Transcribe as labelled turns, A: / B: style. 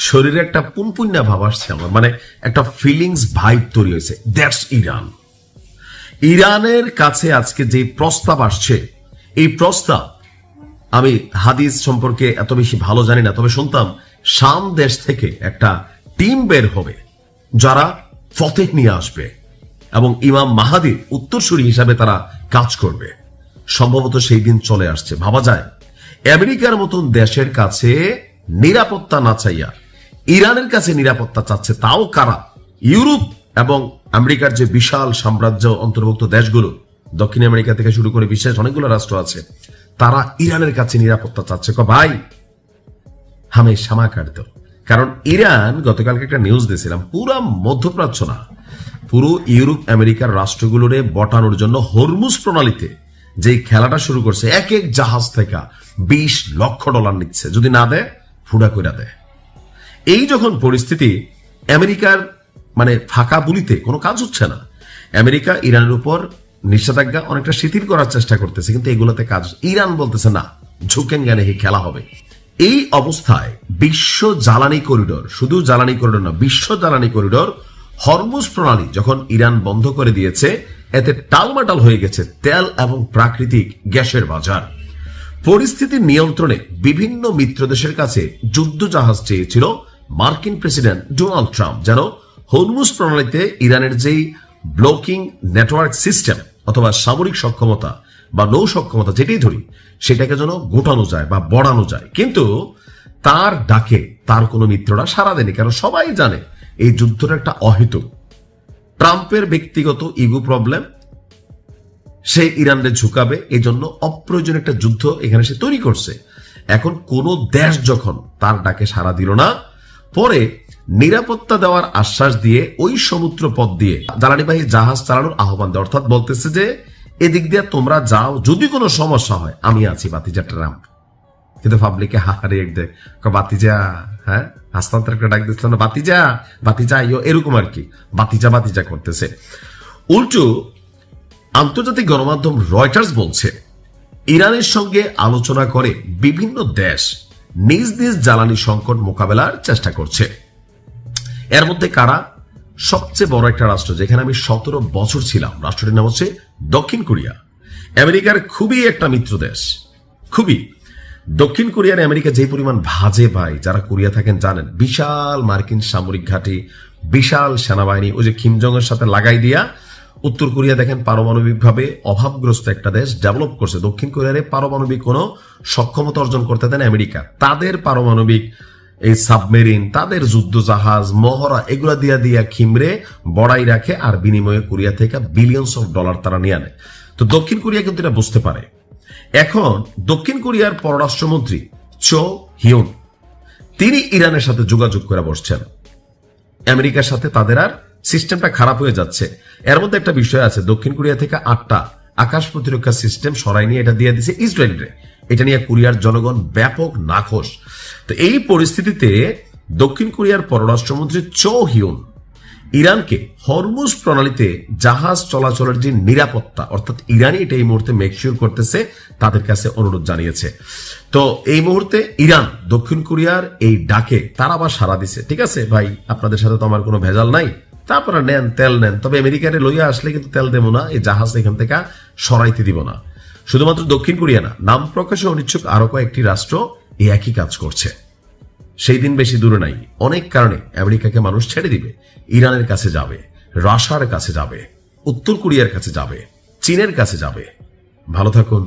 A: শরীরে একটা পুনপুন্যা ভাব আসছে আমার, মানে একটা ফিলিংস ভাইব তৈরি হয়েছে। That's Iran. ইরানের কাছে আজকে যে প্রস্তাব আসছে, এই প্রস্তাব, আমি হাদিস সম্পর্কে এত বেশি ভালো জানি না, তবে শুনতাম শাম দেশ থেকে একটা টিম বের হবে যারা ফতেহ নিয়ে আসবে এবং ইমাম মাহাদির উত্তরসূরি হিসাবে তারা কাজ করবে। সম্ভবত সেই দিন চলে আসছে। ভাবা যায় আমেরিকার মতন দেশের কাছে নিরাপত্তা না চাইয়া ইরানের কাছে নিরাপত্তা চাচ্ছে, তাও কারা? ইউরোপ এবং আমেরিকার যে বিশাল সাম্রাজ্য অন্তর্ভুক্ত দেশগুলো, দক্ষিণ আমেরিকা থেকে শুরু করে বিশ্বের অনেকগুলো রাষ্ট্র আছে, তারা ইরানের কাছে নিরাপত্তা চাচ্ছে। ভাই হামে সামা কাটত। কারণ ইরান, গতকালকে একটা নিউজ দিয়েছিলাম, পুরো মধ্যপ্রাচ্য না, পুরো ইউরোপ আমেরিকার রাষ্ট্রগুলোরে বটানোর জন্য হরমুজ প্রণালীতে যে খেলাটা শুরু করছে, এক এক জাহাজ থেকে $20 লক্ষ নিচ্ছে, যদি না দেয় ফুডা কইরা দেয়। এই যখন পরিস্থিতি, আমেরিকার মানে ফাঁকা বুলিতে কোনো কাজ হচ্ছে না। আমেরিকা ইরানের উপর নিষেধাজ্ঞা অনেকটা শিথিল করার চেষ্টা করতেছে, কিন্তু এগুলোতে কাজ, ইরান বলতেছে না, ঝুঁকেন জ্ঞানে খেলা হবে। এই অবস্থায় বিশ্ব জ্বালানি করিডোর, শুধু জ্বালানি করিডোর না, বিশ্ব জ্বালানি করিডোর হরমুজ প্রণালী যখন ইরান বন্ধ করে দিয়েছে, এতে টালমাটাল হয়ে গেছে তেল এবং প্রাকৃতিক গ্যাসের বাজার। পরিস্থিতি নিয়ন্ত্রণে বিভিন্ন মিত্র দেশের কাছে যুদ্ধ জাহাজ চেয়েছিল মার্কিন প্রেসিডেন্ট ডোনাল্ড ট্রাম্প, যেন হরমুজ প্রণালীতে ইরানের যেই ব্লকিং নেটওয়ার্ক সিস্টেম অথবা সামরিক সক্ষমতা বা নৌ সক্ষমতা, যেটাই ধরি, সেটাকে যেন গোটানো যায় বা বড়ানো যায়। কিন্তু তার ডাকে তার কোনো মিত্ররা সাড়া দেয়নি, কারণ সবাই জানে এই যুদ্ধটা একটা অহেতুক। ট্রাম্পের ব্যক্তিগত ইগো প্রবলেম, সে ইরানকে ঝুঁকাবে, এই জন্য অপ্রয়োজনীয় একটা যুদ্ধ এখানে সে তৈরি করছে। এখন কোন দেশ যখন তার ডাকে সাড়া দিল না, পরে নিরাপত্তা দেওয়ার আশ্বাস দিয়ে ওই সমুদ্র পথ দিয়ে জ্বালানিবাহী জাহাজ চালানোর আহ্বান দেয়, অর্থাৎ বলতেছে যে এদিক দিয়ে তোমরা যাও, যদি কোনো সমস্যা হয় আমি আছি, বাতিজা ট্রাম্প। কিন্তু পাবলিকে হাহারে এক দেয়, বাতিজা, হ্যাঁ হাস্তান্তর একটা ডাক দিচ্ছিল না, বাতিজা বাতিজা, এরকম আর কি, বাতিজা বাতিজা করতেছে। উল্টো আন্তর্জাতিক গণমাধ্যম রয়টার্স বলছে, ইরানের সঙ্গে আলোচনা করে বিভিন্ন দেশ নিজ নিজ জ্বালানি সংকট মোকাবেলার চেষ্টা করছে। এর মধ্যে কারা? সবচেয়ে বড় একটা রাষ্ট্র, যেখানে আমি 17 বছর ছিলাম, রাষ্ট্রটির নাম হচ্ছে দক্ষিণ কোরিয়া। আমেরিকার খুবই একটা মিত্র দেশ, খুবই। দক্ষিণ কোরিয়ার আমেরিকা যে পরিমাণ ভাজে ভাই, যারা কোরিয়া থাকেন জানেন, বিশাল মার্কিন সামরিক ঘাঁটি, বিশাল সেনাবাহিনী, ওই যে কিম জং এর সাথে লাগাই দিয়া উত্তর কোরিয়া দেখেন পারমাণবিক ভাবে অভাবগ্রস্ত একটা দেশ, ডেভেলপ করছে। দক্ষিণ কোরিয়ার পারমাণবিক কোনো সক্ষমতা অর্জন করতে দেন আমেরিকা। তাদের পারমাণবিক এই সাবমেরিন, তাদের যুদ্ধ জাহাজ, মহড়া, এগুলা দিয়া দিয়া খিমরে বড়াই রাখে, আর বিনিময়ে কোরিয়া থেকে বিলিয়নস অফ ডলার তারা নিয়ে আনে। তো দক্ষিণ কোরিয়া কিন্তু এটা বুঝতে পারে। এখন দক্ষিণ কোরিয়ার পররাষ্ট্রমন্ত্রী চো হিউন, তিনি ইরানের সাথে যোগাযোগ করে বসছেন। আমেরিকার সাথে তাদের আর সিস্টেমটা খারাপ হয়ে যাচ্ছে। এর মধ্যে একটা বিষয় আছে, দক্ষিণ কোরিয়া থেকে 8টা আকাশ প্রতিরক্ষা সিস্টেম সরাই নিয়ে এটা দিয়ে দিছে ইসরায়েলরে। এটা নিয়ে কোরিয়ার জনগণ ব্যাপক নাখোশ। তো এই পরিস্থিতিতে দক্ষিণ কোরিয়ার পররাষ্ট্রমন্ত্রী চো হিউন ইরানকে হরমুজ প্রণালীতে জাহাজ চলাচলের যে নিরাপত্তা, অর্থাৎ ইরানই এটা এই মুহূর্তে মেকশিওর করতেছে, তাদের কাছে অনুরোধ জানিয়েছে। তো এই মুহূর্তে ইরান দক্ষিণ কোরিয়ার এই ডাকে তারা আবার সাড়া দিছে, ঠিক আছে ভাই, আপনাদের সাথে তো আমার কোনো ভেজাল নাই, তারপরে নেন, তেল নেন, তবে আমেরিকারে লইয়া আসলে কিন্তু তেল দেবো না, এই জাহাজ এখান থেকে সরাইতে দিব না। শুধুমাত্র দক্ষিণ কোরিয়া না, নাম প্রকাশে অনিচ্ছুক আরো কয়েকটি রাষ্ট্র এই একই কাজ করছে। সেই দিন বেশি দূরে নাই, অনেক কারণে আমেরিকাকে মানুষ ছেড়ে দিবে, ইরানের কাছে যাবে, রাশিয়ার কাছে যাবে, উত্তর কোরিয়ার কাছে যাবে, চীনের কাছে যাবে। ভালো থাকুন।